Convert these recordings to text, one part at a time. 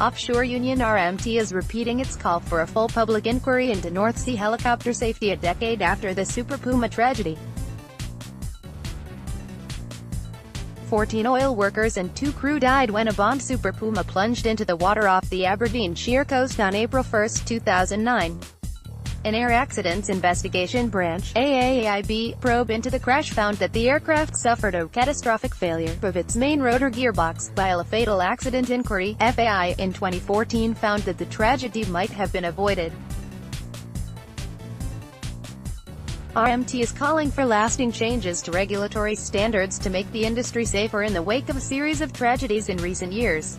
Offshore union RMT is repeating its call for a full public inquiry into North Sea helicopter safety a decade after the Super Puma tragedy. 14 oil workers and 2 crew died when a Bond Super Puma plunged into the water off the Aberdeenshire coast on April 1, 2009. An Air Accidents Investigation Branch (AAIB) probe into the crash found that the aircraft suffered a catastrophic failure of its main rotor gearbox, while a fatal accident inquiry (FAI) in 2014 found that the tragedy might have been avoided. RMT is calling for lasting changes to regulatory standards to make the industry safer in the wake of a series of tragedies in recent years.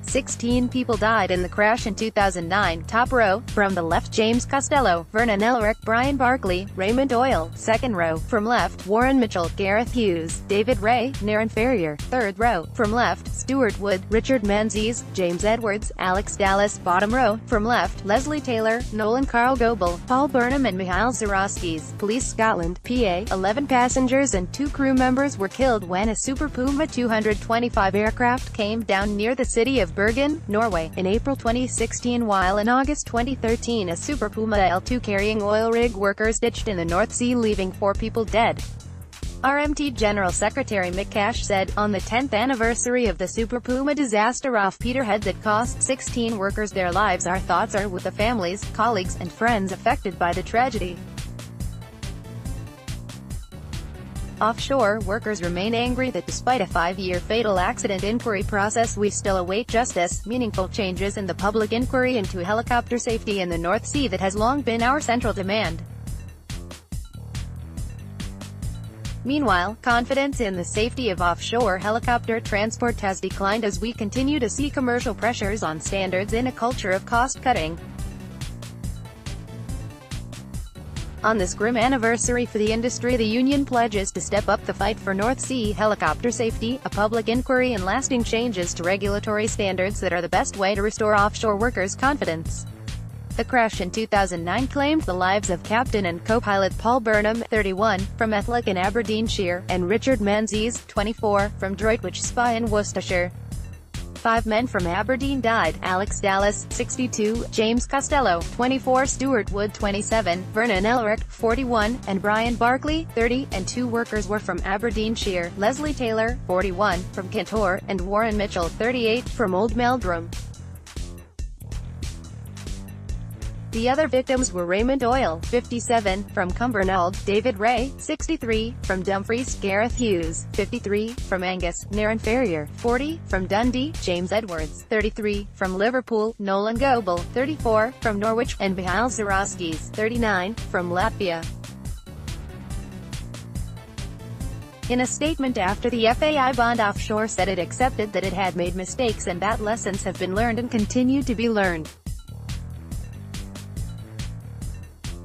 16 people died in the crash in 2009. Top row, from the left James Costello, Vernon Elric, Brian Barkley, Raymond Doyle. Second row, from left, Warren Mitchell, Gareth Hughes, David Ray, Naren Ferrier. Third row, from left, Stuart Wood, Richard Menzies, James Edwards, Alex Dallas. Bottom row, from left, Leslie Taylor, Nolan Carl Goebel, Paul Burnham and Michael Zaraskis. Police Scotland, PA. 11 passengers and 2 crew members were killed when a Super Puma 225 aircraft came down near the city of Bergen, Norway, in April 2016, while in August 2013 a Super Puma L2 carrying oil rig workers ditched in the North Sea, leaving 4 people dead. RMT General Secretary Mick Cash said, on the 10th anniversary of the Super Puma disaster off Peterhead that cost 16 workers their lives, our thoughts are with the families, colleagues, and friends affected by the tragedy. Offshore workers remain angry that despite a 5-year fatal accident inquiry process we still await justice, meaningful changes in the public inquiry into helicopter safety in the North Sea that has long been our central demand. Meanwhile, confidence in the safety of offshore helicopter transport has declined as we continue to see commercial pressures on standards in a culture of cost-cutting. On this grim anniversary for the industry, the union pledges to step up the fight for North Sea helicopter safety, a public inquiry and lasting changes to regulatory standards that are the best way to restore offshore workers' confidence. The crash in 2009 claimed the lives of captain and co-pilot Paul Burnham, 31, from Ethlick in Aberdeenshire, and Richard Menzies, 24, from Droitwich Spa in Worcestershire. 5 men from Aberdeen died: Alex Dallas, 62, James Costello, 24, Stuart Wood, 27, Vernon Elric, 41, and Brian Barkley, 30, and 2 workers were from Aberdeenshire: Leslie Taylor, 41, from Kintore, and Warren Mitchell, 38, from Old Meldrum. The other victims were Raymond Doyle, 57, from Cumbernauld, David Ray, 63, from Dumfries, Gareth Hughes, 53, from Angus, Naren Ferrier, 40, from Dundee, James Edwards, 33, from Liverpool, Nolan Goebel, 34, from Norwich, and Michael Zaraskis, 39, from Latvia. In a statement after the FAI, Bond Offshore said it accepted that it had made mistakes and that lessons have been learned and continue to be learned.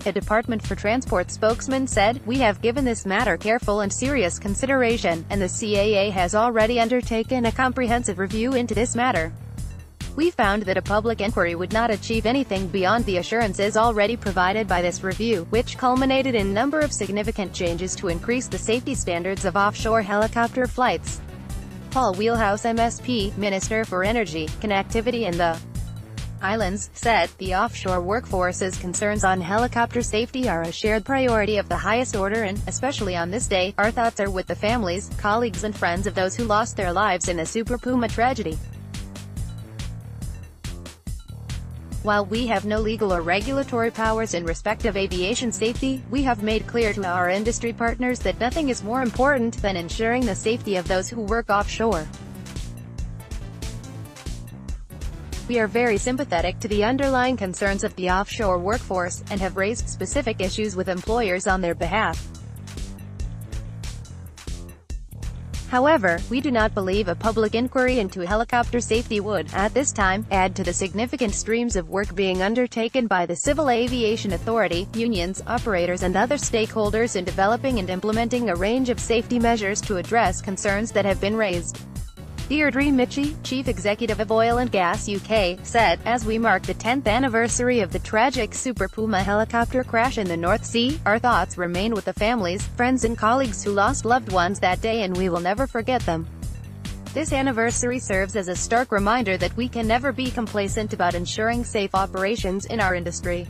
A Department for Transport spokesman said, "We have given this matter careful and serious consideration, and the CAA has already undertaken a comprehensive review into this matter. We found that a public inquiry would not achieve anything beyond the assurances already provided by this review, which culminated in a number of significant changes to increase the safety standards of offshore helicopter flights." Paul Wheelhouse, MSP, Minister for Energy, Connectivity and the Islands, said, "The offshore workforce's concerns on helicopter safety are a shared priority of the highest order and, especially on this day, our thoughts are with the families, colleagues and friends of those who lost their lives in the Super Puma tragedy. While we have no legal or regulatory powers in respect of aviation safety, we have made clear to our industry partners that nothing is more important than ensuring the safety of those who work offshore. We are very sympathetic to the underlying concerns of the offshore workforce, and have raised specific issues with employers on their behalf. However, we do not believe a public inquiry into helicopter safety would, at this time, add to the significant streams of work being undertaken by the Civil Aviation Authority, unions, operators and other stakeholders in developing and implementing a range of safety measures to address concerns that have been raised." Deirdre Mitchie, Chief Executive of Oil and Gas UK, said, "As we mark the 10th anniversary of the tragic Super Puma helicopter crash in the North Sea, our thoughts remain with the families, friends and colleagues who lost loved ones that day, and we will never forget them." This anniversary serves as a stark reminder that we can never be complacent about ensuring safe operations in our industry.